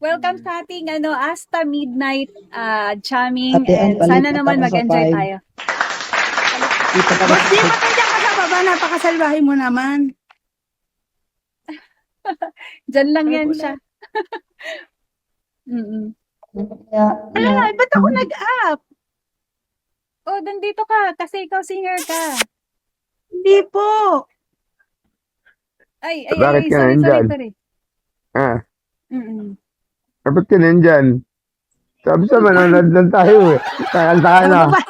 Welcome sa ating Asta Midnight jamming Ate Ann, and sana palipat naman ako sa mag-enjoy 5. tayo. Lipat ako Boss, sa di ba ka dyan ka sa baba? Napakasalbahe mo naman. Diyan lang Ay, yan wala. siya. Mm-mm. Ay, ba't ako nag-up? Oh, nandito ka kasi ikaw singer ka. Hindi po. Ay, Bakit ka sorry. nandyan? Ah, Mm-mm. ba't ka nandyan? Sabi sa manonood lang tayo eh. Kakanta ka na. Bababa.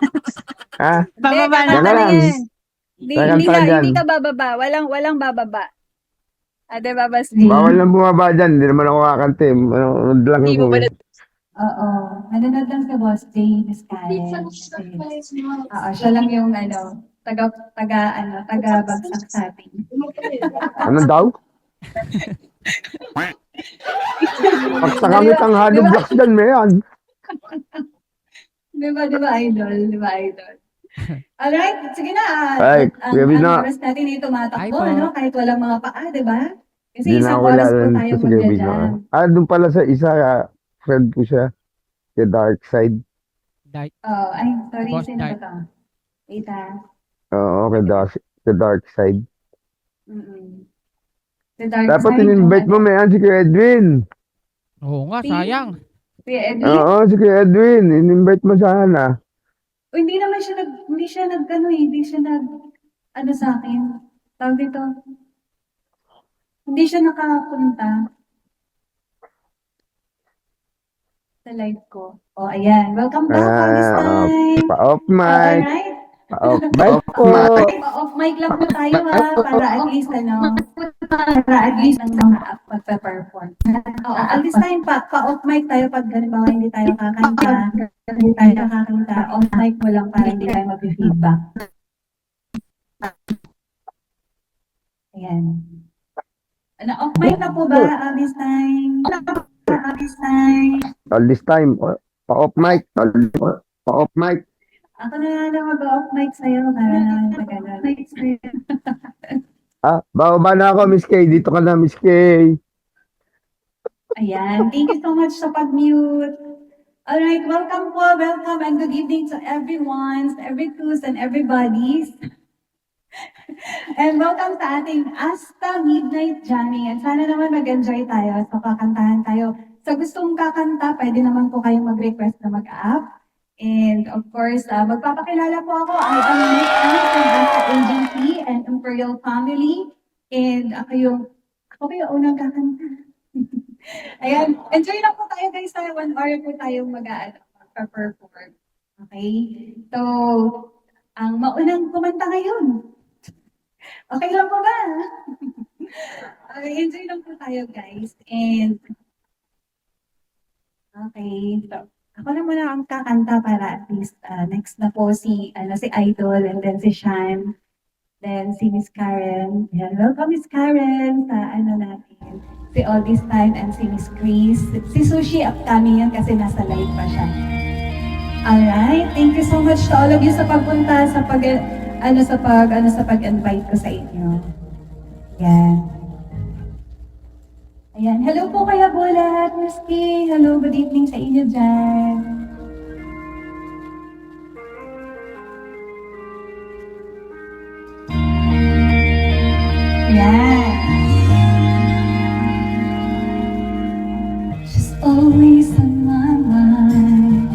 Ha? Bababa Hindi, na. Yan ka lang. yan. Kakanta ka dyan. Hindi ka bababa. Walang bababa. Ate Babasli. Bawal lang bumaba dyan. Hindi naman ako kakanta eh. Manonood lang ako eh. Oo. Nanonood lang sa Boss James Karen. Oo, siya lang yung taga-bagsak sa atin. Ano daw? Paksa kami tanghalo blocks dyan, mayan. Di ba, idol? Alright, sige na. Ay, Ang gabi na. oras natin ay Ay tumatakbo, po. Kahit walang mga paa, di ba? Kasi Hindi na isang ako oras po lalan tayo ito si Gabi na. magja-jam. Doon pala sa isa, friend ko siya. The Dark Side. Oh, ay, sorry, Boss sino ba Dark. to? Wait Oo, The Dark Side. Mm-mm. The Dark Dapat Side, in-invite mo, mayan, si Kuya Edwin. Oo nga, Si- sayang. Kuya Edwin? Oo, si Kuya Edwin. In-invite mo sana. O, hindi naman siya hindi siya sa akin. Tawag dito. Hindi siya nakapunta sa live ko. O, ayan. Welcome back all this time. Pa-off mic. Alright. Pa-off mic po. Pa-off mic lang po tayo para at least ng mga magpe-perform. Oo, at this time pa-off mic tayo pag halimbawa hindi tayo kakanta. Off mic mo lang para hindi tayo mag-feedback. Ayan. Off mic na po ba this time? All this time. Pa-off mic. Pa-off mic. Ako na lang mag-off mic sa'yo para naman Bababa na ako, Miss K. Dito ka na, Miss K. Ayan. Thank you so much sa pag-mute. Alright, welcome and good evening to everyone, every twos and everybody's. And welcome sa ating Asta Midnight Jamming. And sana naman mag-enjoy tayo. So, kakantahan tayo. Sa gustong kakanta, pwede naman po kayong mag-request na mag-up. And of course, magpapakilala po ako. I am Miss Anne from Asta Agency and Imperial Family. And ako yung unang kakanta. Ayan, enjoy lang po tayo guys. 1 hour po tayong mag-perform. Okay? So, ang maunang kumanta ngayon. Okay lang po ba? Enjoy lang po tayo guys. And, okay. So, ako na muna ang kakanta para at least next na po si Idol and then si Shan. Then si Miss Karen. Ayan, welcome Miss Karen sa natin. Si All This Time and si Miss Chris. Si Sushi upcoming yan kasi nasa live pa siya. Alright, thank you so much to all of you sa pagpunta, sa pag-invite ko sa inyo. Yan. Ayan, hello po kaya Bulat, Miski. Hello, good evening sa inyo dyan. Ayan. She's always on my mind.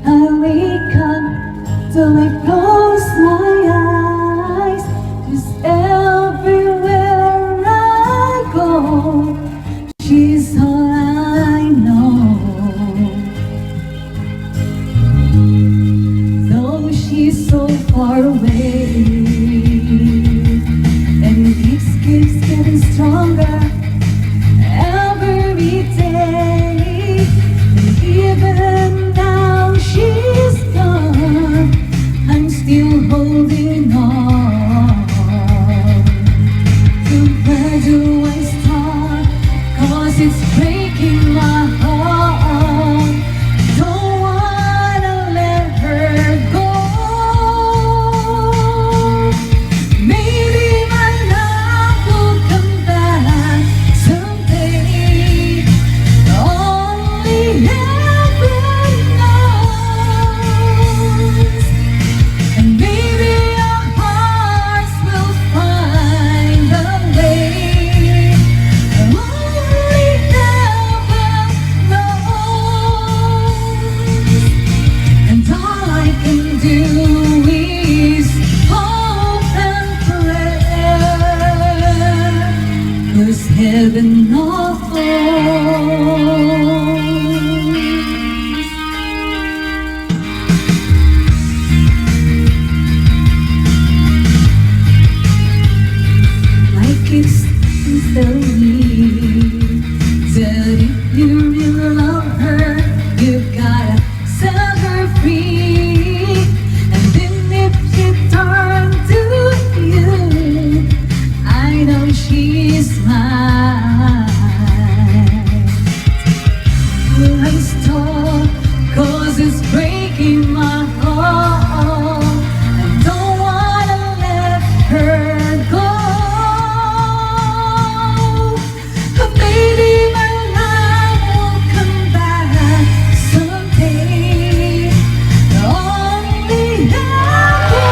I wake up till I close my eyes. Just everywhere I go, she's all I know. Though she's so far away, and it keeps getting stronger every day. And even now she's gone, I'm still holding on. So where do I start? 'Cause it's breaking my heart. Don't wanna let her go. Maybe my love will come back heaven knows. Like it's slowly that if you really love her, you gotta set her free. And then if she turns to you, I know she's mine. I stop 'cause it's breaking my heart. I don't wanna let her go. But maybe my love will come back someday. Only heaven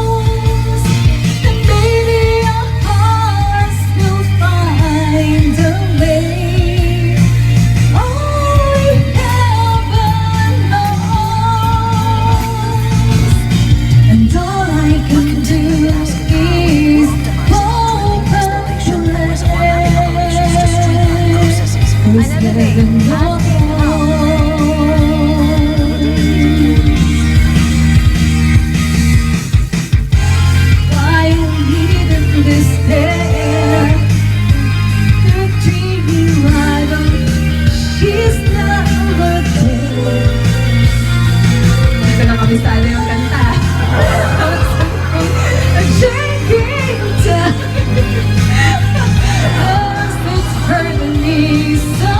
knows. And maybe our hearts will find a way. Only heaven knows. And all I can do is hope and pray. 'Cause heaven knows. Why you needed this despair to treat you right on. She's never there. Hindi ko na kabisado yung kanta. Shaking down. It's hurting me so.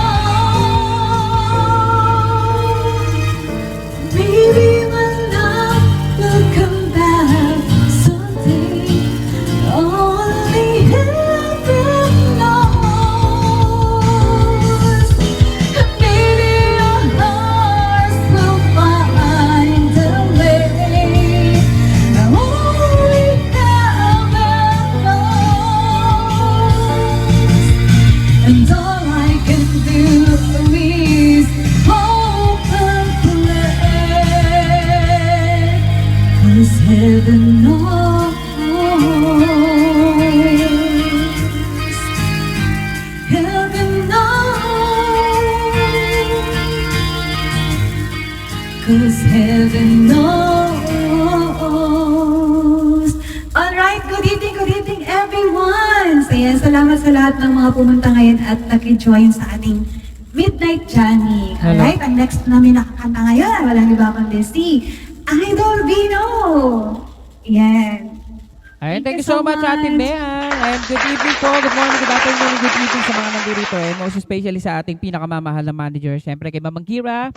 Maybe my love will come back someday. Only heaven knows. And maybe our hearts will find a way. Only heaven knows. And all I can do is hope and pray. 'Cause heaven knows. Heaven knows. 'Cause heaven knows. Alright, good evening everyone! So yan, salamat sa lahat ng mga pumunta ngayon at naki-join sa ating Midnight Jamming. Alright, ang next namin nakakanta ngayon, walang iba kundi si Idol Vino! Yan. Ayan, thank you so much, Ate Mean. And good evening po, good morning, good afternoon, good evening sa mga nandito. And most especially sa ating pinakamamahal na manager, syempre kay Mamang Kira.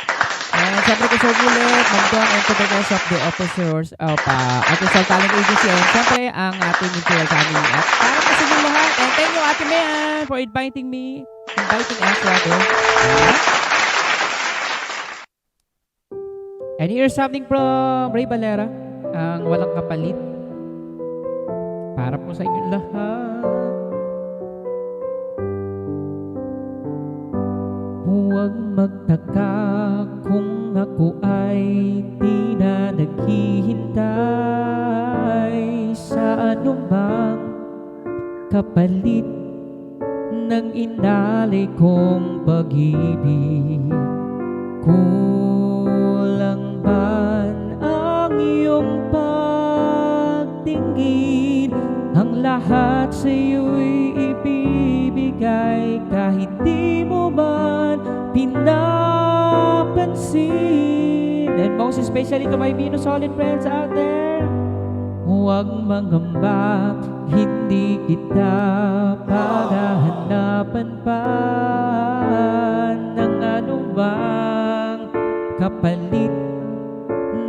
And syempre kay Sir Bullet, Ma'am Don, and to the rest of the officers of Artificial Talent Agency. And syempre ang ating Imperial Family. At para po sa inyo lahat. And thank you, Ate Mean, for inviting us rather. And here's something from Ray Valera, ang walang kapalit. Para po sa inyo lahat. Huwag magtaka kung ako ay di na naghihintay sa anumang kapalit ng inalay kong pag-ibig. Kulang man ang iyong pagtingin, ang lahat sa'yo'y ibibigay kahit di mo man pinapansin. And most especially to my Vino solid friends out there, huwag mangamba, hindi kita paghahanapan pa ng anumang kapalit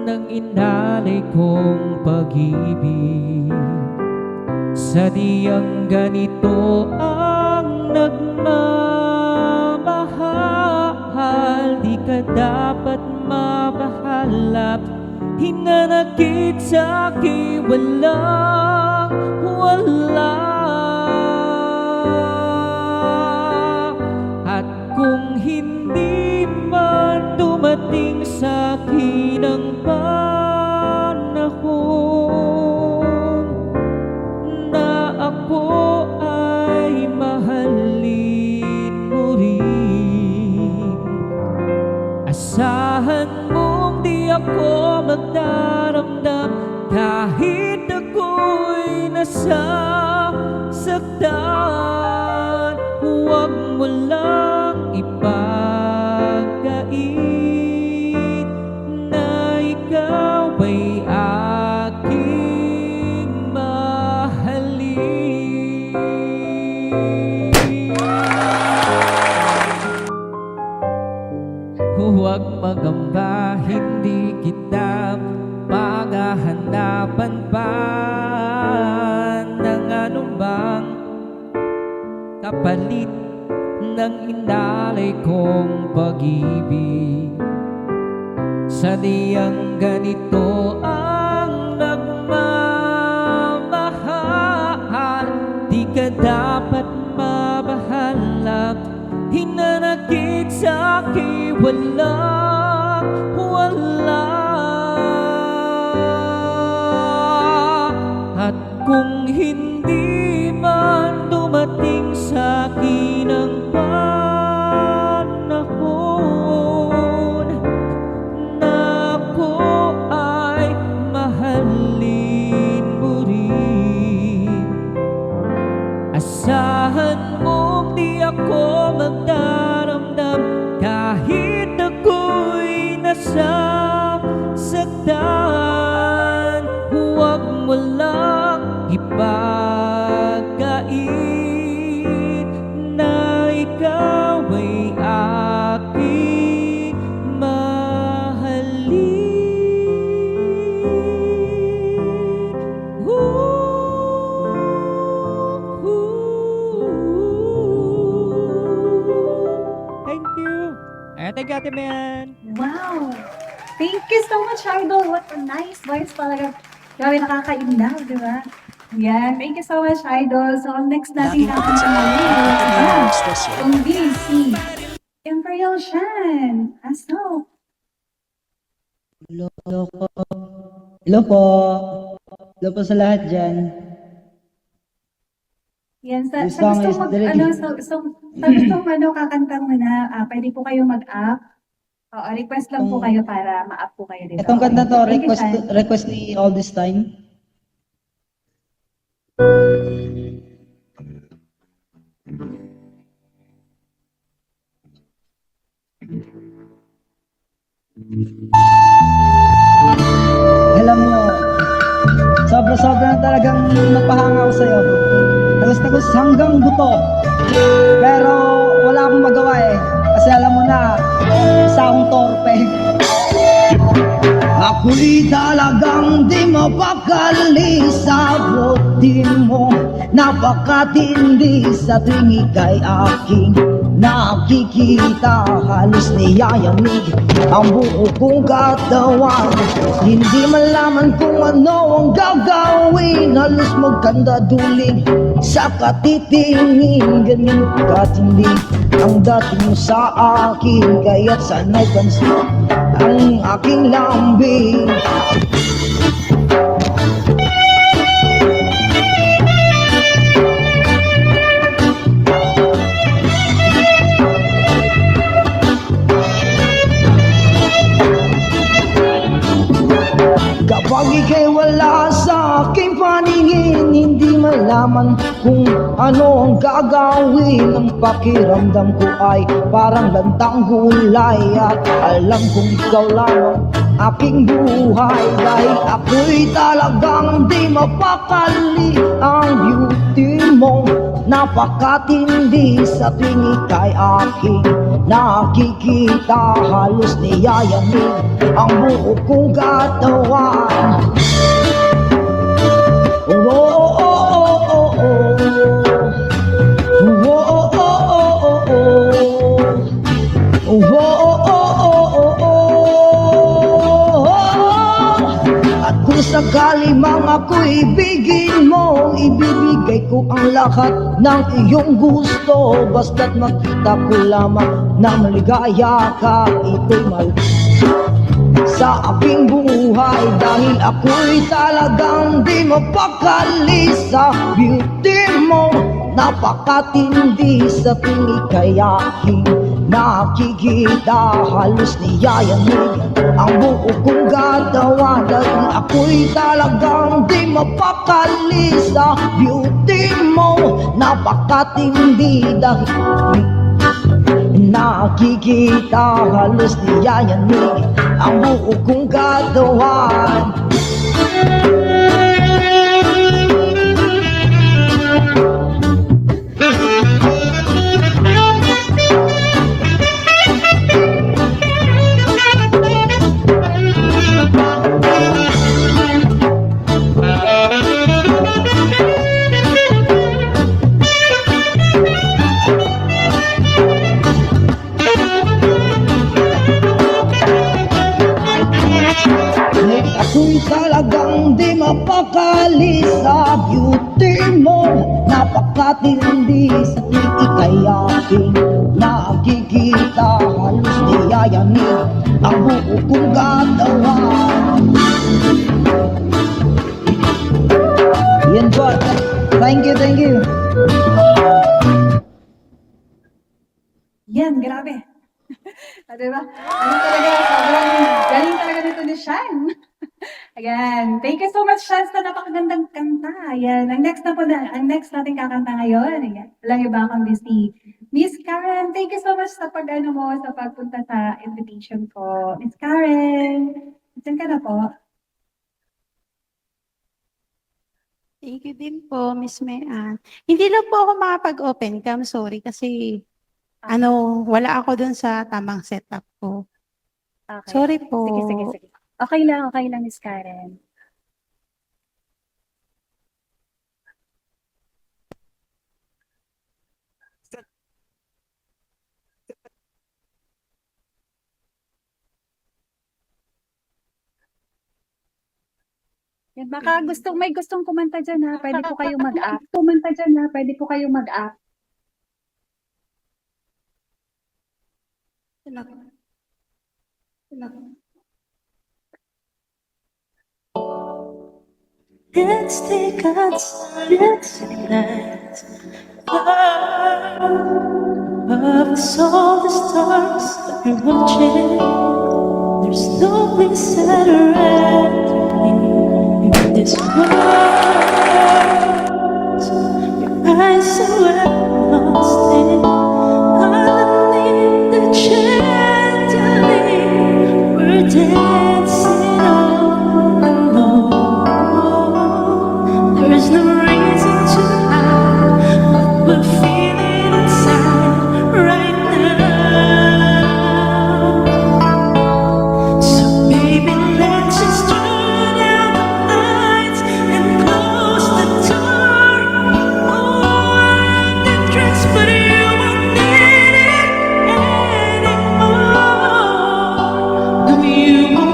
ng inalay kong pag-ibig. Sadyang ganito ang nagmamahal, di ka dapat mabahalap. Hinanakit sa'kin walang-wala. At kung hindi man dumating sa'kin ang panahon na ako masasaktan, huwag mo lang ipagkait na ikaw ay aking mahalin. Huwag magamba, hindi kita maghahanapan pa ng anumang kapalit ng inalay kong pag-ibig. Sadyang ganito ang nagmamahal, di ka dapat mabahala. Hinanakit sa akin, wala. At kung hindi man dumating sa akin ang panahon na ako ay mahalin mo rin, asahan mong di ako magdaramdam kahit ako'y nasasaktan. Huwag mo lang ipagkait na ikaw ay aking mahalin. Thank you. Thank you, Ate Man. Wow! Thank you so much, Idol. What a nice voice talaga. Grabe, nakakaindaw, di ba? Yan. Thank you so much, Idol. So, ang next natin kakanta ngayon, kung di si Imperial Shan. Aso. Hello po. Hello po. Hello po sa lahat dyan. Yan, sa This song gusto is mag, direct- ano, sa gusto kakanta mo na, pwede po kayo mag-up. Oo, request lang po kayo para ma-up po kayo dito. Itong kanta to, Thank you, Shan. request ni All This Time. Alam mo, sobra-sobra na talagang napahanga ako sa'yo. Tagus-tagus hanggang buto. Pero wala akong magawa eh. Kasi alam mo na, isa akong torpe. Ako'y talagang di mapakali sa buti mo. Napakatindi sa tuwing ika'y aking nakikita. Halos niyayamig ang buo kong katawan. Hindi malaman kung ano ang gagawin. Halos magkandaduling sa katitingin. Ganyan katindi ang dating mo sa akin. Kaya't sana'y pansin ang aking lambing. Kapag ika'y wala sa aking paningin, hindi malaman kung ano ang gagawin. Ang pakiramdam ko ay parang lantang gulay. At alam kong ikaw lamang aking buhay. Dahil ako'y talagang di mapakali. Ang beauty mo napakatindi sa tuwing ika'y aking nakikita. Halos niyayamig ang buo kong katawan. Oh, oh, oh, oh, oh, oh. Oh, oh, oh, oh, oh, oh. Oh, oh, oh, oh, oh, oh. At kung sakali mang ako'y ibigin mo, ibibigay ko ang lahat ng iyong gusto. Basta't makita ko lamang na maligaya ka, ito'y sa aking buhay. Dahil ako'y talagang di mapakali sa beauty mo. Napakatindi sa tuwing ika'y aking Nakikita halos niyayanig ang buo kong gatawa dahil ako'y talagang di mapakali sa beauty mo. Napakatindi dahil nakikita halos niyayanig ang buo kong katawan. Ako'y talagang di mapakali sa beauty mo. Napakatindi sa ikay aking nakikita halos niyayanig ang buo kong katawan. Yan po. Thank you, thank you. Yan, grabe. Diba? Ano talaga, sobrang galing talaga nito ni Shan. Ayan, thank you so much, Shan, sa napakagandang kanta. Ayan, ang next nating kakanta ngayon, ayan, walang iba kundi si Miss Karen. Thank you so much sa sa pagpunta sa invitation ko. Miss Karen, dyan ka na po. Thank you din po, Miss Mayan. Hindi lang po ako makapag-open cam, sorry, kasi wala ako dun sa tamang setup ko. Okay. Sorry po. Sige. Okay lang, Miss Karen. Yan, baka may gustong kumanta dyan ha. Pwede po kayong mag-up. Let's take outside tonight. Above us all the stars that we're watching. There's no place I'd rather be in this world. Your eyes are where I'm lost in. Underneath the chandelier, we're dancing all alone. There is no reason to hide what we're feeling inside right now. So baby, let's just turn out the lights and close the door. Oh, I'm the dress, but you won't need it anymore. No, you won't.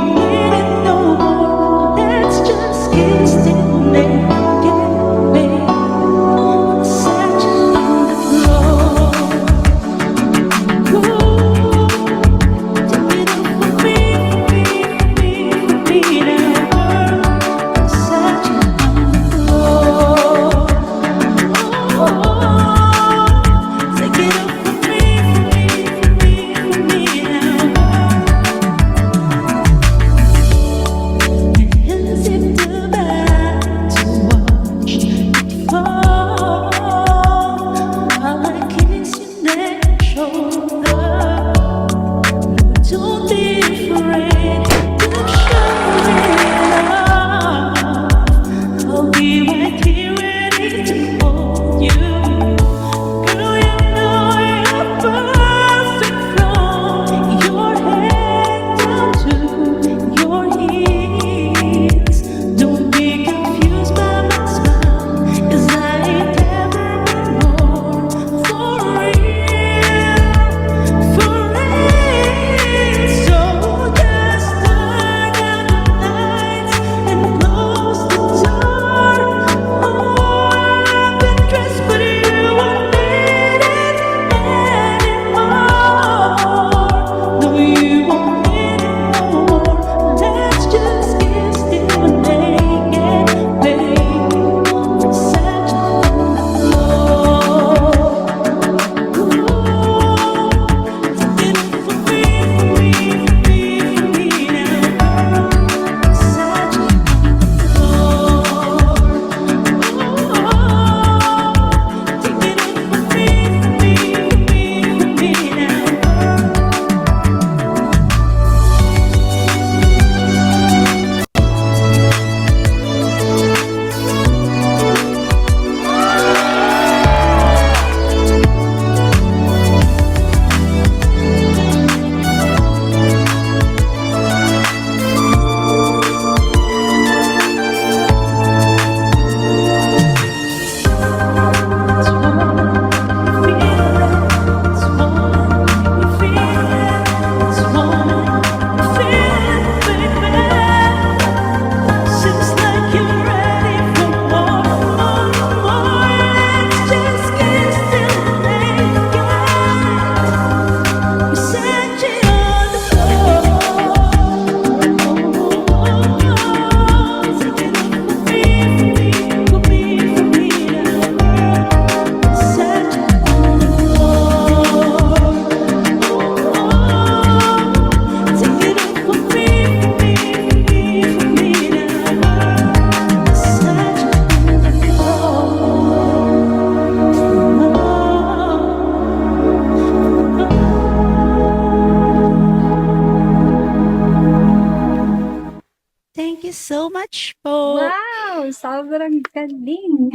so much po. Wow! Sobrang galing.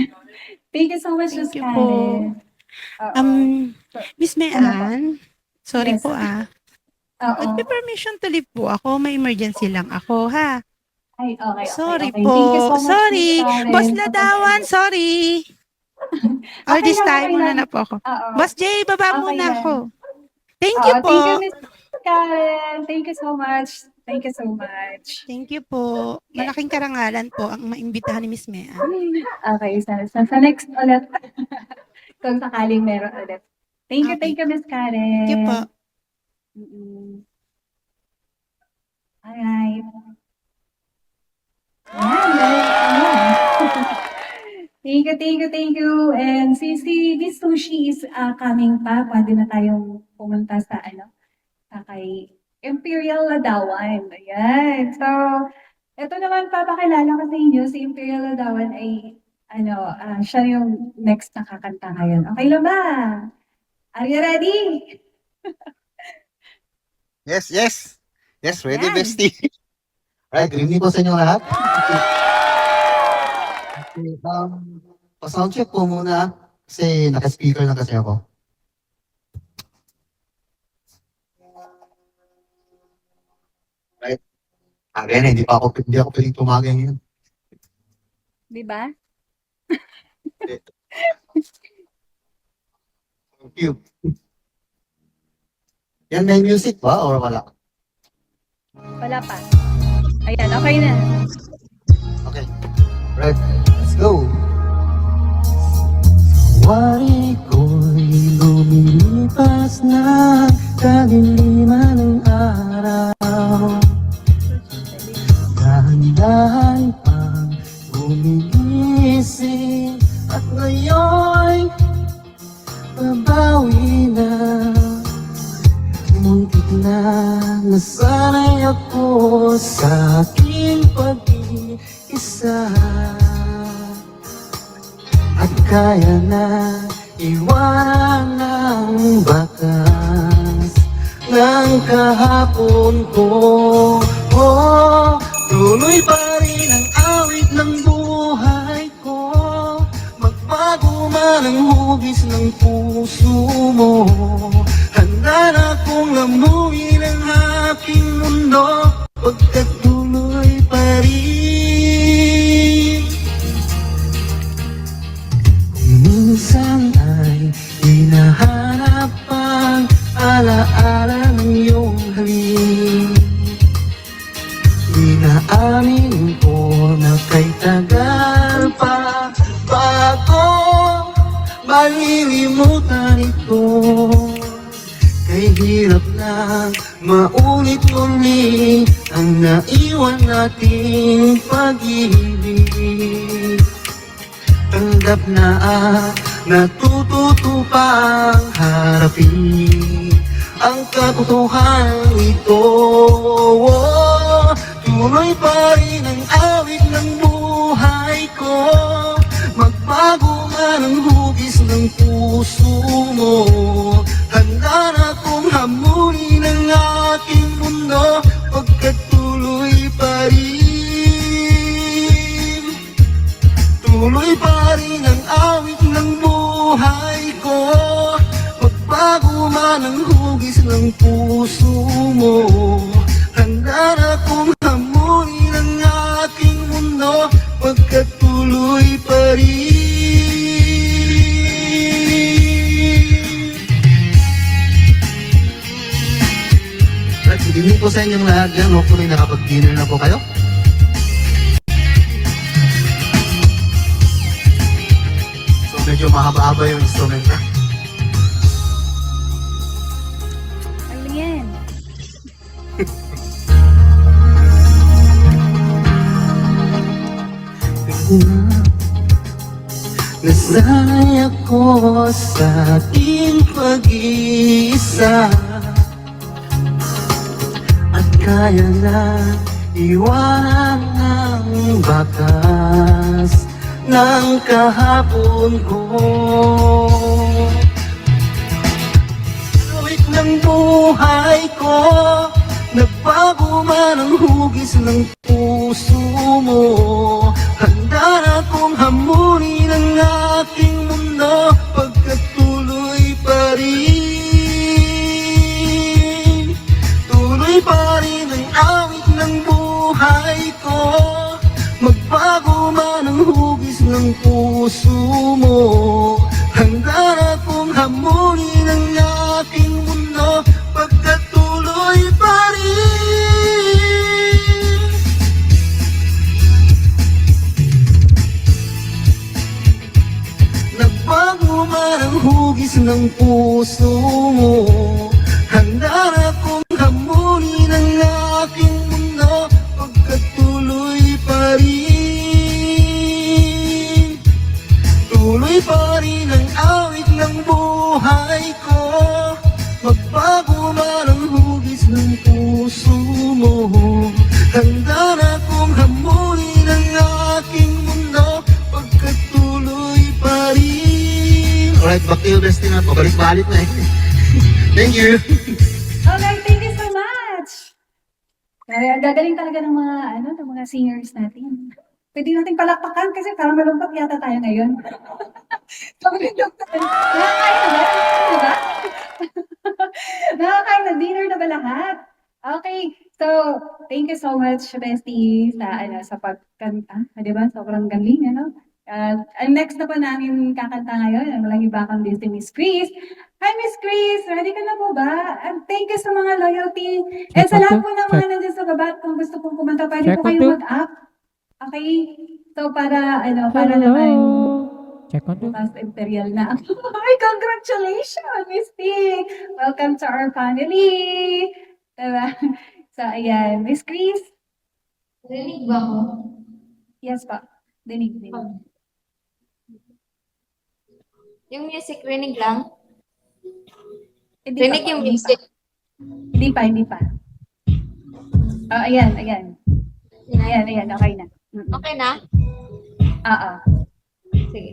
Thank you so much, Miss Thank you po. Karen. Oo. Miss Mean, sorry Yes. po Oo. Magpe-permission to leave po ako. May emergency lang ako, ha? Ay, okay. Sorry okay. Thank you so po. much, Sorry. Miss Karen. Boss Ladawan, sorry. Or Okay this lang, time, okay muna lang. na po ako. Oo. Boss Jay, baba Okay muna yan. ako. Thank you Oo, po. Thank you, Miss Karen. Thank you so much. Thank you so much. Thank you po. Malaking karangalan po ang maimbitahan ni Miss Mean. Okay, sa next ulit. Kung sakaling meron ulit. Thank Okay. you, Miss Karen. Thank you po. Mm-mm. Alright. Ayan. Thank you. And si Miss Sushi is coming pa. Pwede na tayong pumunta sa sa kay Imperial Ladawan. Ayan. So, ito naman papakilala ko sa inyo. Si Imperial Ladawan ay siya yung next na kakanta ngayon. Okay lang ba? Are you ready? Yes, yes. Yes, ready, Yan. bestie. Alright, good evening po sa inyo lahat. Okay, pa-soundcheck po muna kasi naka-speaker na kasi ako. Right. Again, hindi ako pwedeng tumagay ngayon. Di ba? Thank you. Yan, may music ba or wala? Wala pa. Ayan, okay na. Okay. Right. Let's go. Wari ko'y lumilipas na kadiliman ng araw. Dahan-dahan pang gumigising at ngayon'y babawi na. Muntik na nasanay ako sa aking pag-iisa. At kaya na iwanan ng bakas ng kahapon ko. Oh, tuloy pa rin ang awit ng buhay ko. Magbago man ang hugis ng puso mo. Handa na kong lamuin ang aking mundo pagkat tuloy pa rin. Kung minsan ay hinahanap ang alaala ng iyong halik, inaamin ko na kay tagal pa bago malilimutan ito. Kay hirap na maulit-ulit ang naiwan nating pag-ibig. Tanggap na natututo pang harapin ang katotohanan ito. Oh, tuloy pa rin ang awit ng buhay ko. Magbago man ang hugis ng puso mo. Handa na kong hamunin ang aking mundo pagkat tuloy pa rin. Tuloy pa rin ang awit ng buhay ko. Magbago man ang hugis ng puso mo. Handa na kong hamunin ang aking mundo pagkat tuloy pa rin. Right, good evening po sa inyong lahat yan. Hopefully nakapag-dinner na po kayo. So medyo mahaba-haba yung instrument na. Ano yan? Nasanay ako sa ating pag-iisa. At kaya na iwanan ng bakas ng kahapon ko. Awit ng buhay ko, nagbago man ang hugis ng puso. puso mo. Handa na kong hamunin ang aking mundo pagkatuloy pa rin. Tuloy pa rin ang awit ng buhay ko. Magbago man ang hugis ng puso mo. Handa na kong hamunin ang aking mundo pagkatuloy pa rin. Nagbago man ang hugis ng puso mo. Handa na kong hamunin ang aking mundo pagkatuloy pa rin. Tuloy pa rin ang awit ng buhay ko. Magbago man ang hugis ng puso mo. Handa na kong hamunin ang aking mundo pagkatuloy pa rin. Alright, back to you, Bestie na. Pabalik-balik na eh. Thank you. Okay, thank you so much. Ang gagaling talaga ng mga, ng mga singers natin. Pwede nating palakpakan kasi parang malungkot yata tayo ngayon. Nakakain na ba? Diba? Nakakain na. Dinner na ba lahat? Okay. So, thank you so much, Bestie, sa pagkanta. Diba? Sobrang galing, ang next na po namin kakanta ngayon, ang walang iba kundi si Miss Chris. Hi, Miss Chris! Ready ka na po ba? And thank you sa mga loyalty. And sa lahat po ng mga nandiyan sa baba, at kung gusto pong kumanta, pwede Check po one, kayo two. mag-up. Okay? So, para naman, Check on two. mas imperial na. Ay, congratulations, Miss T! Welcome to our family! Diba? So, ayan. Miss Chris? Rinig ba ako? Yes pa. Dinig. Yung music, rinig lang? Hindi Rinig pa, yung hindi music. pa. Hindi pa. Oh, ayan. Ayan, okay na. Okay na? Oo. Sige.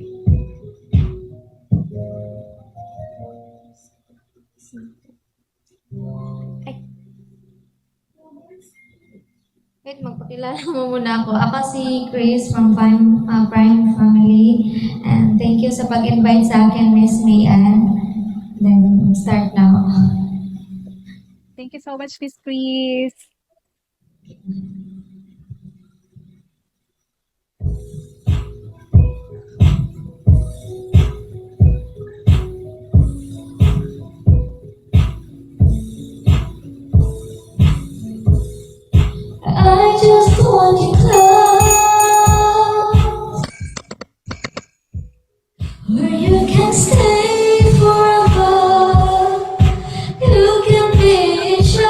Ay. Wait, magpakilala mo muna ako. Ako si Chris from Prime Family. And thank you sa pag-invite sa akin, Miss Mayan. Then, start now. Thank you so much, Miss Chris. I just want you close, where you can stay forever. You can be shy.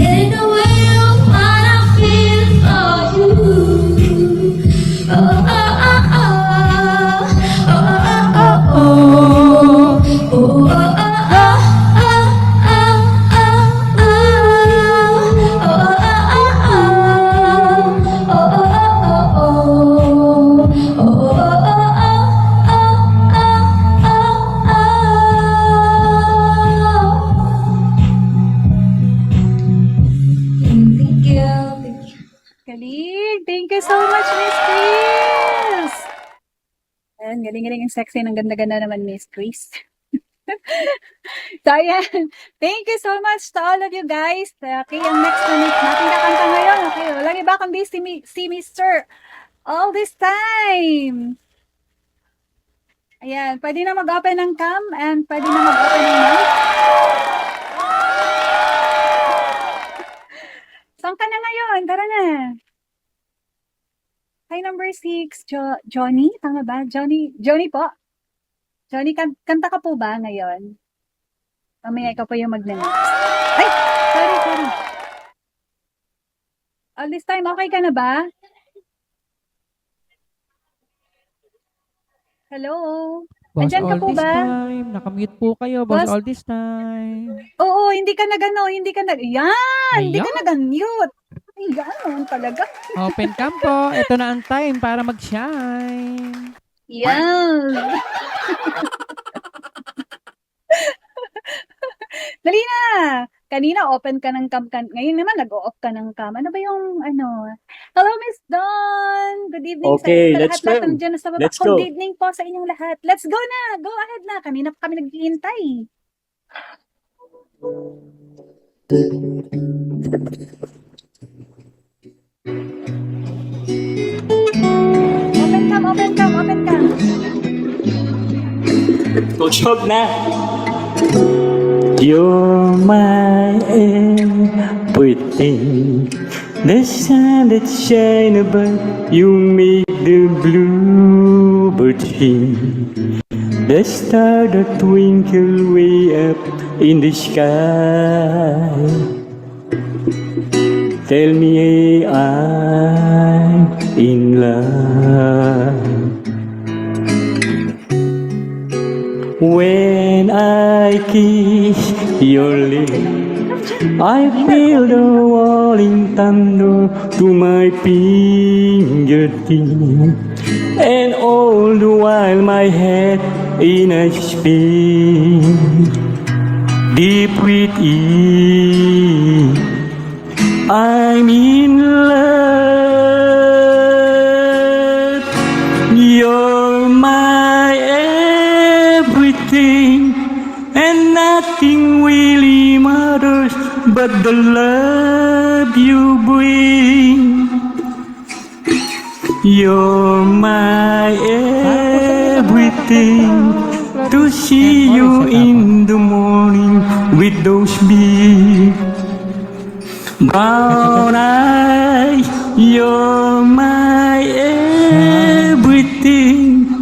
getting away of what I feel for you. Oh, oh, oh, oh. Oh, oh, oh, oh. Oh, oh, oh, oh. Galing! Thank you so much, Miss Chris! Ayan, galing-galing ang sexy. Ang ganda-ganda naman, Miss Chris. So, ayan. Thank you so much to all of you guys. Okay, ang next na natin kakanta ngayon. Okay, walang iba kundi si Mr. All this time. Ayan, pwede na mag-open ng cam and pwede na mag-open ng mic. Saan ka na ngayon? Tara na. Hi, number 6, Johnny. Tama ba? Johnny po. Johnny, kanta ka po ba ngayon? Mamaya ikaw po yung mag-next. Ay! Sorry. All this time, okay ka na ba? Hello? Boss Andyan ka all po this ba? time. Nakamute po kayo, boss Boss? all this time. Oo, hindi ka yan! Hindi ka Ayan. nag-mute. Ayan, talaga. Open cam po. Ito na ang time para mag-shine. Yan. Dali na. Kanina open ka ng cam. Ngayon naman nag-off ka ng cam. Ano ba yung ano? Hello, Miss Dawn. Good evening Okay, sa let's lahat go. nandiyan na sa baba. Let's go. Good evening po sa inyong lahat. Let's go na. Go ahead na. Kanina pa kami naghihintay. Open cam. Tuchog na. You're my everything. The sun that shine above you make the bluebird sing. The star that twinkle way up in the sky. Tell me I'm in love. When I kiss your lips, I feel the rolling thunder to my fingertips, and all the while my head in a spin. Deep within, I'm in love. You're my everything, and nothing really matters but the love you bring. You're my everything. To see you in the morning with those big brown eyes, you're my everything.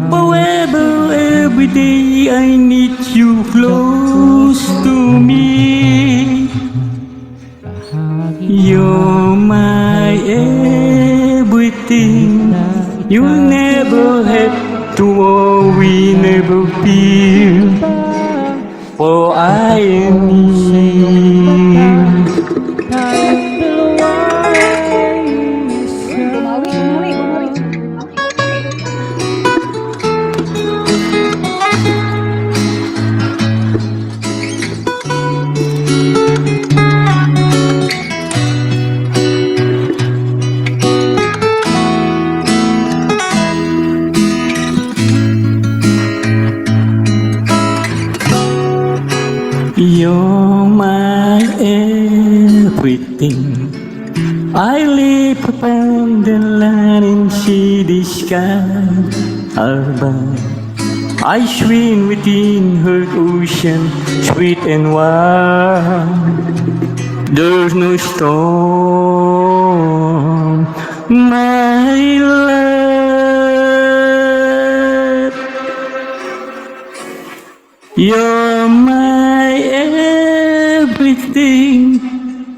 Forever, every day, I need you close to me. You're my everything. You never have to worry, never fear, for I am here. Bumawi. You're my everything. I live upon the land and see the sky above. I swim within her ocean, sweet and warm. There's no storm, my love. You're my everything,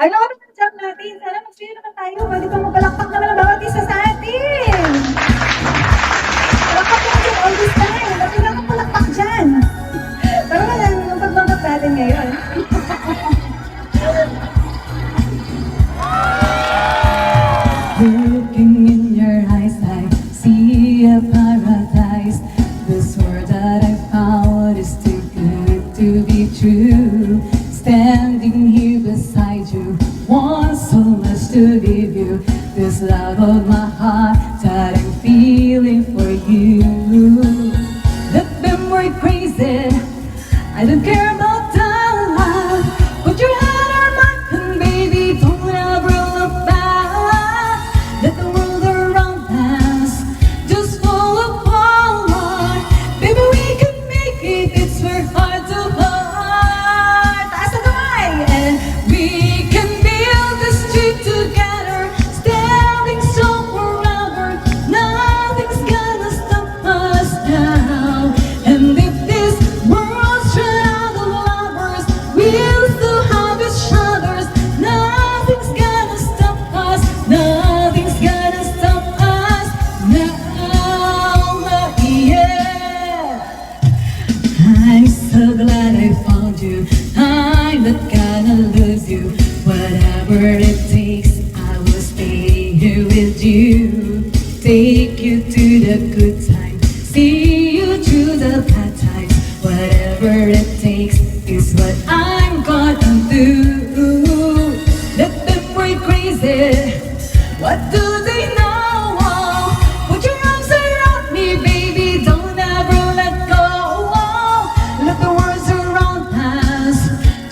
Ano oras ang jam natin? Sana mag-share naman tayo. Pwede pa mapalakpak naman ang bawat isa sa atin. Palakpak naman dyan all this time. Ba't wala kang palakpak dyan? Pero wala yung pagbanggap natin ngayon. Looking in your eyes, I see a paradise. This world that I found is too good to be true. Standing here beside you, want so much to give you. This love of my heart that I'm feeling for you. Let them work crazy, I don't care about time. Put your hand on mine, and baby, don't ever look back. Let the world around us just fall apart. Baby, we can make it, it's worth hard to heart. Taas na kamay! And we can build this street together, standing strong forever. Nothing's gonna stop us now. And if this world's run out of lovers, we'll still have each other's. Nothing's gonna stop us. Nothing's gonna stop us now. Yeah. I'm so glad I found you. I'm not gonna lose you. Whatever it takes, I will stay here with you. Take you to the good times, see you through the bad times. Whatever it takes is what I'm gonna do. Let them break crazy. What do they know? Put your arms around me, baby. Don't ever let go. Let the world surround us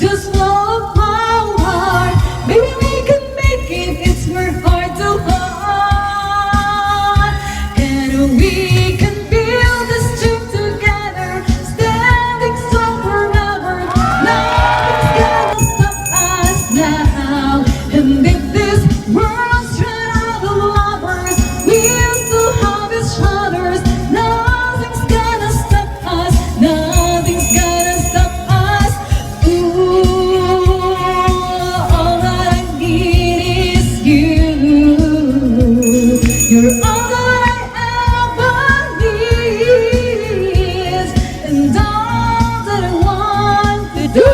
just fall apart. Baby, we can make it. It's worth hard to heart. And we can build this dream together, standing strong forever. Nothing's gonna stop us now. And if this world's run out of lovers, we'll still have each other's. Nothing's gonna stop us. Nothing's gonna stop us. Ooh, all that I need is you. You're all that I ever need, and all that I want to do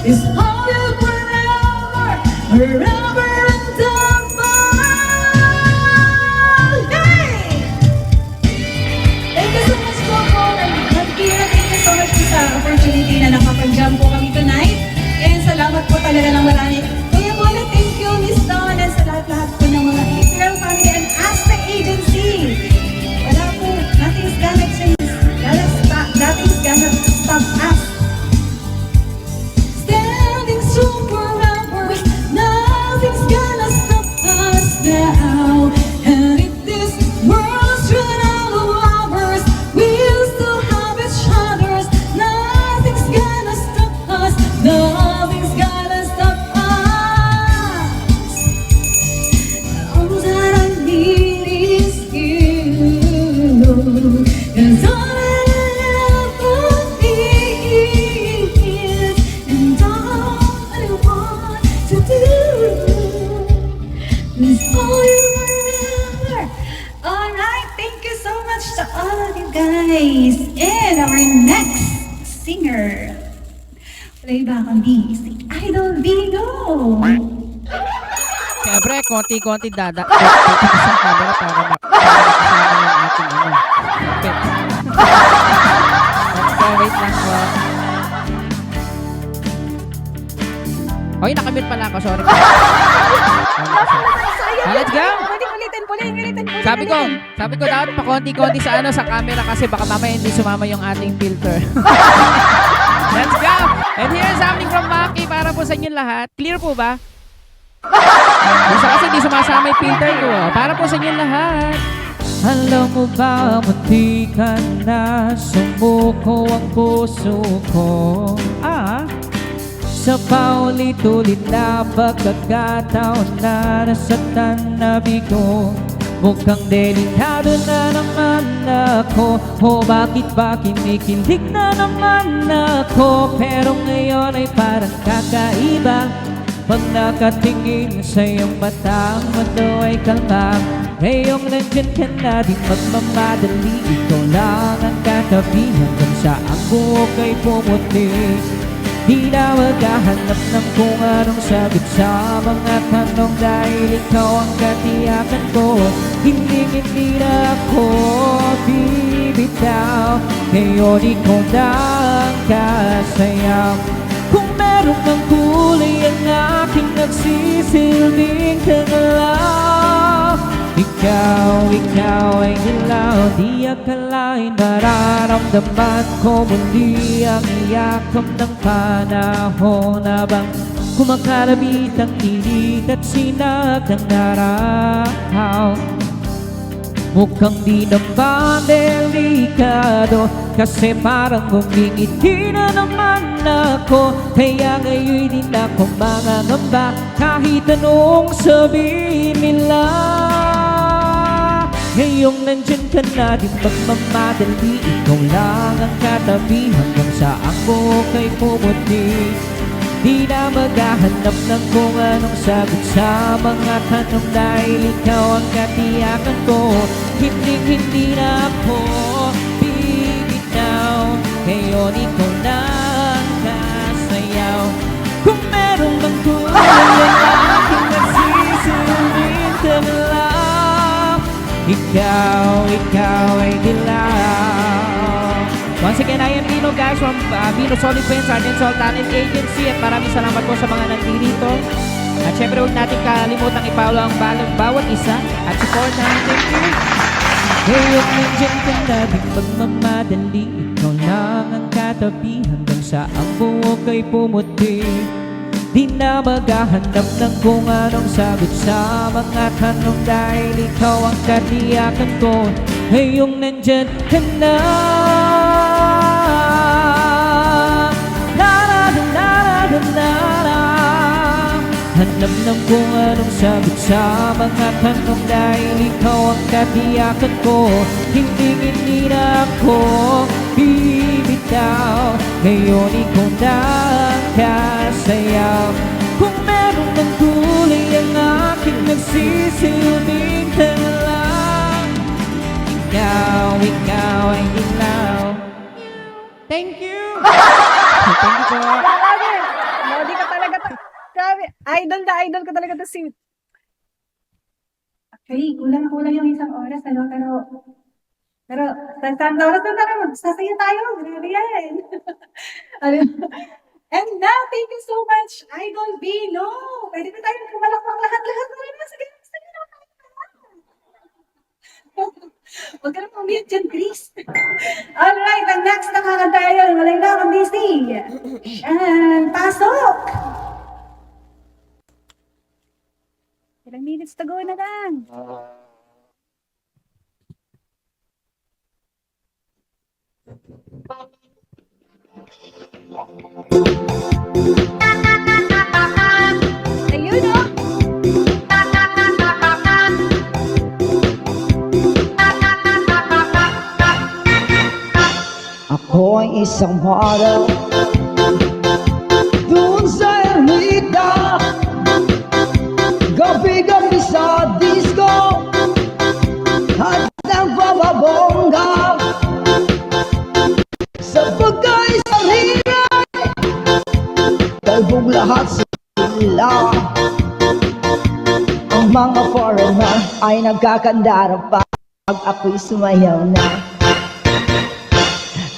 is hold you forever, forever and ever. Hey! Thank you so much po po. Kira, thank you so much po sa opportunity na nakapag-jam po kami tonight. And salamat po talaga ng marami. Kuya Bola, thank you, Miss Dawn, and sa lahat-lahat po ng mga April family and Asta Agency. Wala po, nothing's gonna change. Nothing's gonna stop us. Standing strong forever, nothing's gonna stop us now. And if this world's run out of lovers, we'll still have each other's. Nothing's gonna stop us. Nothing's gonna stop us. All that I need is you. 'Cause all that I ever need is, and all I want to do is all you ever. Alright, thank you so much to all of you guys. And our next singer, playback on B, si Idol Vino. Siyempre, konti-konti dada. Konti sa camera para makasama yung ating ano. Okay. Wait lang po. Hoy, nakamute pala ako. Sorry. Let's go! Ulitin po. Sabi ko dapat pa konti-konti sa ano sa camera kasi baka mamaya hindi sumama yung ating filter. Let's go! And here's something from Maki para po sa inyo lahat. Clear po ba? Isa kasi hindi sumasama yung filter ko. Para po sa inyo lahat. Alam mo ba, munti ka na sumuko ang puso ko. Sa paulit-ulit na pagkakataon na nasa tanabi ko, Mukhang delikado na naman ako. O bakit ba kinikilig na naman ako? Pero ngayon ay parang kakaiba. Pag nakatingin sa iyong mata, ang mundo ay kalma. Ngayong nandyan ka na, di magmamadali. Ikaw lang ang katabi hanggang sa ang buhok ay pumuti. Di na maghahanap ng kung anong sagot sa mga tanong, dahil ikaw ang katiyakan ko. Hindi na ako bibitaw. Ngayon ikaw na ang kasayaw. Kung meron kang kulay ang aking nagsisilbing kagalaw. Ikaw ay ilaw. Di akalain mararamdaman ko muli ang iyakap ng panahon, habang kumakalabit ang init at sinag ng araw. Mukhang di naman delikado, kasi parang ngumingiti na naman ako. Kaya ngayon din ako mangangamba, kahit anong sabihin nila. Ngayong nandyan ka na, di magmamadali. Ikaw lang ang katabi hanggang sa ang buhok ay pumuti. Di na maghahanap ng kung anong sagot sa mga tanong, dahil ikaw ang katiyakan ko. Hindi na ako bibitaw. Ngayon ikaw na ang kasayaw. Kung meron bang kulay ang aking nagsisilbing kagalaw. Ikaw ay dilaw. Once again, I am Dino, guys, from Dino Solid Friends, Arden Sol Talent Agency, at maraming salamat po sa mga nandito. At syempre, huwag natin kalimutang ipaulo ang bawat isa at support namin. Thank you. Ngayon nandiyan ka na, di magmamadali. Ikaw lang ang katabi hanggang sa ang buhok ay pumuti. Di na maghahanap ng kung anong sagot sa mga tanong, dahil ikaw ang katiyakan ko. Ngayong nandyan ka na. Hanap ng kung anong sagot sa mga tanong, dahil ikaw ang katiyakan ko. Hindi na ako bibitaw. Ngayon ikaw na ang kasayaw. Kung meron ng kulay ang aking nagsisilbing kagalaw. Ikaw ay ilaw. Thank you. Thank you po. Grabe! Lodi ka talaga. Grabe. Idol ka talaga to si... Okay, kulang yung isang oras, ano, pero sa oras na tayo, magsasaya tayo, grabe yan. And now, thank you so much, Idol Bino. Pwede na tayo kumalakpak lahat-lahat na rin, sige na. Huwag ka na pumute dyan, Chris. Alright, ang next na kakanta yun, walay na akong busy. And pasok! Ilang minutes to go na lang. Ayun o. Ako ay isang model dun sa Ermita, gabi-gabi sa disco at nagpapabongga sa pagkaisariray. Talbog lahat sila. Ang mga foreigner ay nagkakandara pa pag ako'y sumayaw na.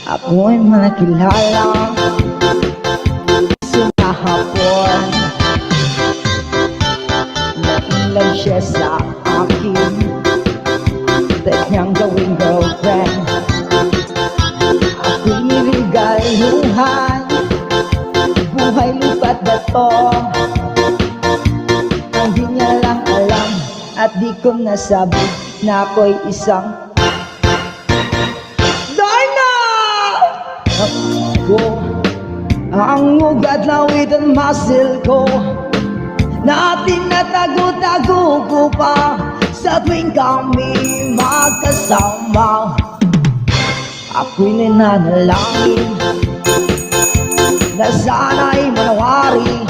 Ako'y manakilala sinahapon, nailag siya sa akin, bet niyang gawing girlfriend. Ako'y nirigaluhan, buhay lupa't bato, ang di niya lang alam at di ko nasabi na ako'y isang ko. Ang ugat lawit ang muscle ko, na tinatago-tago ko pa sa tuwing kami magkasama. Ako'y nananalangin na sana'y manawari.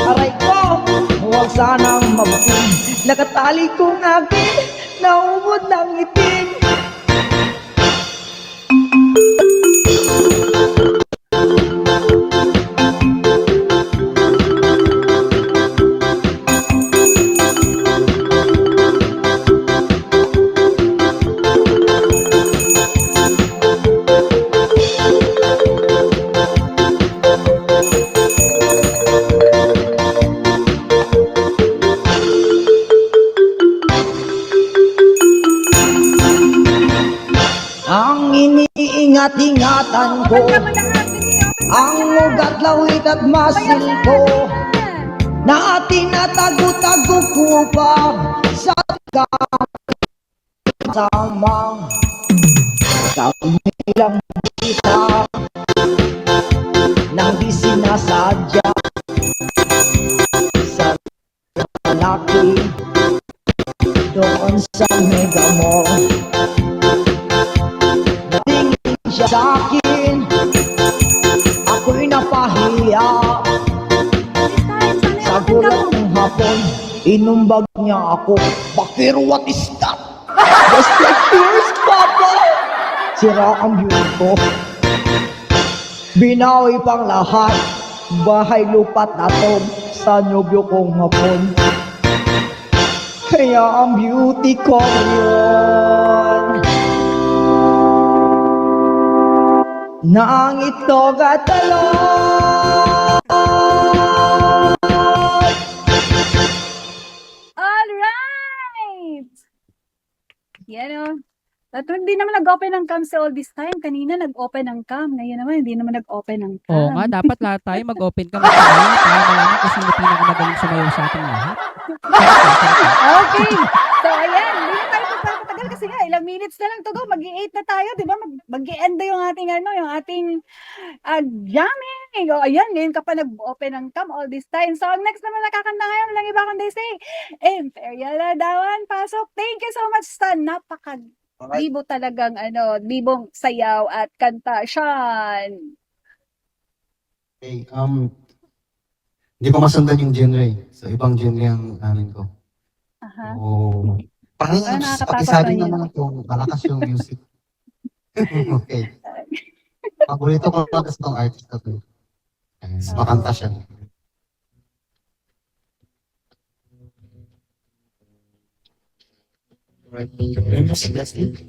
Aray ko, huwag sanang mabukid. Nakatali kong akin, naubod ng itin. Ang iniingat-ingatan ko, ang ugat, lawit at masil ko, na tinatago-tago ko pa sa kasama. Kami lang kita nang di sinasadya sa lalaki doon sa Mega Mall. Tingin siya sa akin, ako'y napahiya. Sa gulat ng hapon, inumbag niya ako. Bakit what is that? Just like yours, Papa. Sira ang view ko. Binawi pang lahat, bahay lupat na to sa nobyo kong hapon. Kaya ang beauty ko yun nang itlog at talon. Alright! Yan o. At hindi naman nag-open ng cam sa all this time. Kanina nag-open ng cam. Ngayon naman, hindi naman nag-open ng cam. Oo nga, dapat lahat tayo mag-open ka tayo para malaman kung sino pinakamagaling sumayaw sa ating lahat. Okay. So, ayan. Hindi na tayo magpapatagal kasi nga, ilang minutes na lang to go. Mag-i-8 na tayo, di ba? Mag-i-end na yung ating, yung ating jamming. O, ayan, ngayon ka pa nag-open ng cam all this time. So, ang next naman nakakanta ngayon, walang iba kundi si Imperial Adawan. Pasok. Thank you so much sa libo talagang, libong sayaw at kanta. Sean. Okay, hindi ko masundan yung genre eh. So, ibang genre ang amin ko. Aha. So, parang nakakatakot pag-isabi na yun. naman ito, malakas yung music. Okay. Paborito ko lang itong artist na ito. Makanta siya. Right. That's it.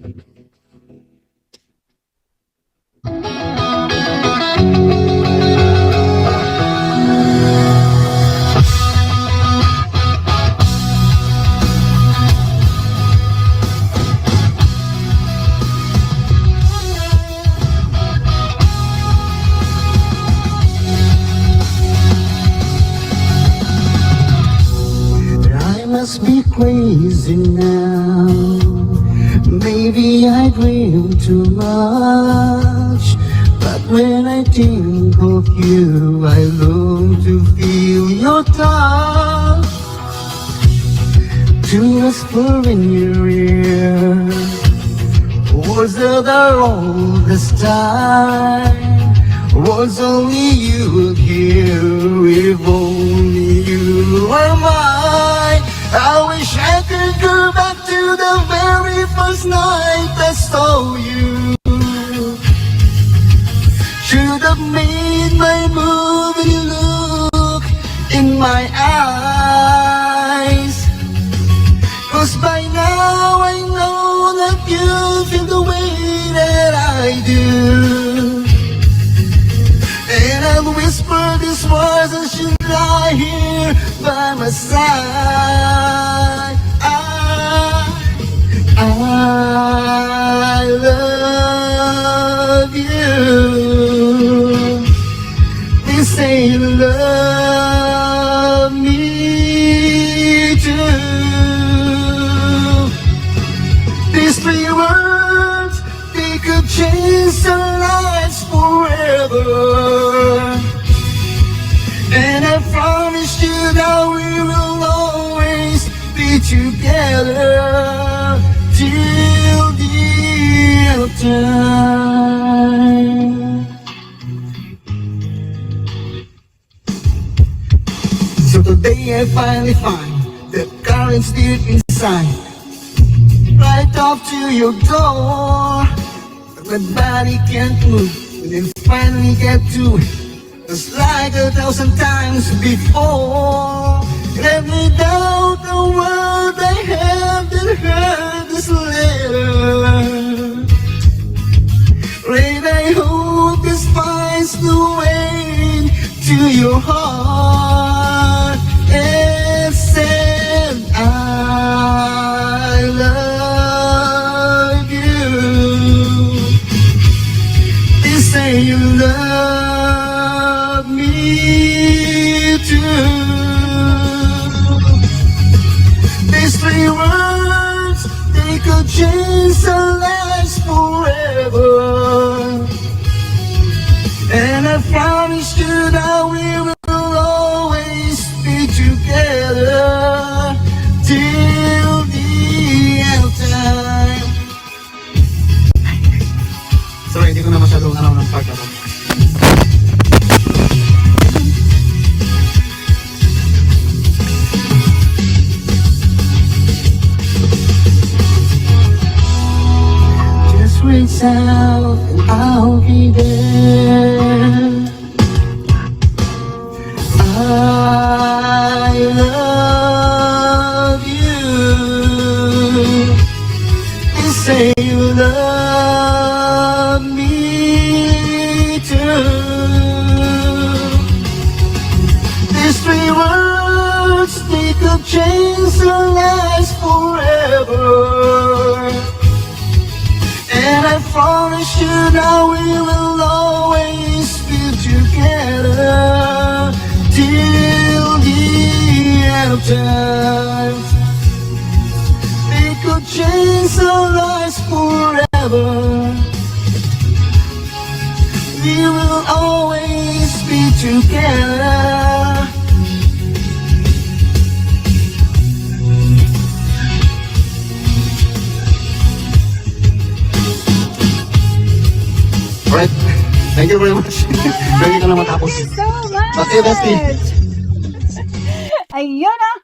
I must be crazy now. Maybe I dream too much. But when I think of you, I long to feel your touch. To whisper in your ear words that are all this time. Was only you would hear if only you were mine. I wish I could go back to the very first night I saw you. Should have made my movie look in my eyes. 'Cause by now I know that you feel the way that I do. And I'll whisper these words as you lie here by my side. I love you. Please say you love me too. These three words, they could change our lives forever. And I promise you that we will always be together till the end of time. So today I finally find the courage deep inside, right up to your door. My body can't move, and then finally get to it. Just like 1,000 times before. Every doubt the word I have that heard this letter. Rain, I hope this finds the way to your heart and said I love you. They say you love me too. These 3 words, they could change our lives forever. And I promise you that we will always be together till the end of time. Sorry, hindi ko na masyadong ng part ako. Just reach out and I'll be there. I love you. You say you love me too. These 3 words, they could change our lives forever. And I promise you that we will always be together till the end of time. They could change our lives forever. We will always be together. Alright, thank you very much. Ready ka na matapos. Thank you so much! Okay, bestie. Ayun ah!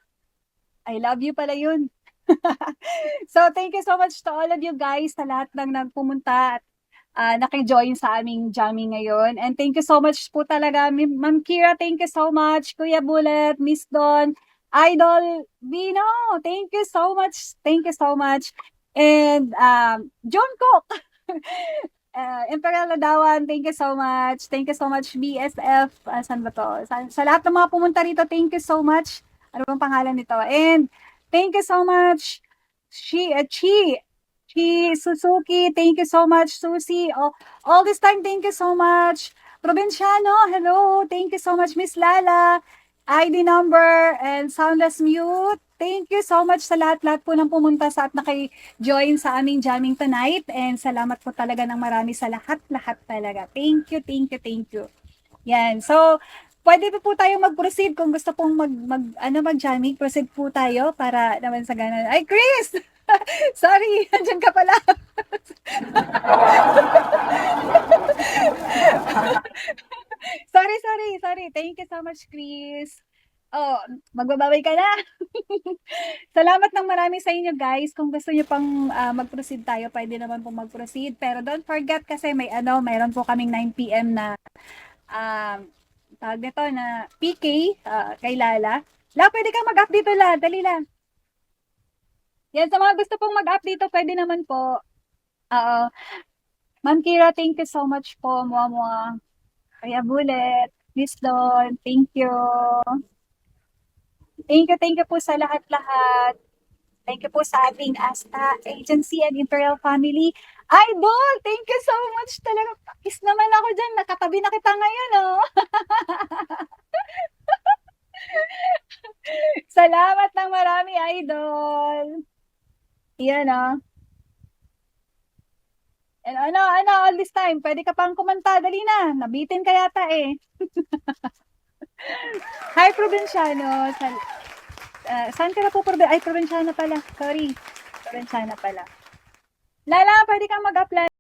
I love you pala yun. So, thank you so much to all of you guys, sa lahat ng nagpumunta at nakijoin sa aming jamming ngayon. And thank you so much po talaga, Ma'am Kira, thank you so much. Kuya Bullet, Miss Don, Idol Bino, thank you so much. Thank you so much. And John Cook, Imperial Ladawan, thank you so much. Thank you so much, BSF. Saan ba to? Sa lahat ng mga pumunta rito, thank you so much. Ano bang pangalan nito? And thank you so much, Chi Suzuki, thank you so much, Susie. All this time, thank you so much. Provinciano, hello, thank you so much, Miss Lala. ID number and Soundless Mute. Thank you so much sa lahat-lahat po ng pumunta sa at naki-join sa aming jamming tonight. And salamat po talaga ng marami sa lahat-lahat talaga. Thank you, thank you, thank you. Yan. So, pwede po tayong mag-proceed kung gusto pong mag-jamming. Proceed po tayo para naman sa ganun. Ay, Chris! Sorry, andyan ka pala. Sorry. Thank you so much, Chris. Oh, magbabaway ka na. Salamat ng marami sa inyo, guys. Kung gusto niyo pang mag-proceed tayo, pwede naman po mag-proceed. Pero don't forget kasi mayroon po kaming 9 PM na tawag nito na PK kay Lala. Pwede kang mag-up dito, La. Dali lang. Yan, sa mga gusto pong mag-up dito, pwede naman po. Ma'am Kira, thank you so much po. Mua. Kaya Bullet, Miss Don, thank you. Thank you po sa lahat-lahat. Thank you po sa ating Asta Agency and Imperial Family. Idol, thank you so much talaga. Pakis naman ako dyan. Nakatabi na kita ngayon, oh. Salamat ng marami, Idol. Yan, oh. And all this time, pwede ka pang kumanta. Dali na. Nabitin ka yata eh. Hi, Provinciano. Saan ka na po? Ay, probinsyana pala. Sorry. Probinsyana pala. Lala, pwede kang mag-apply.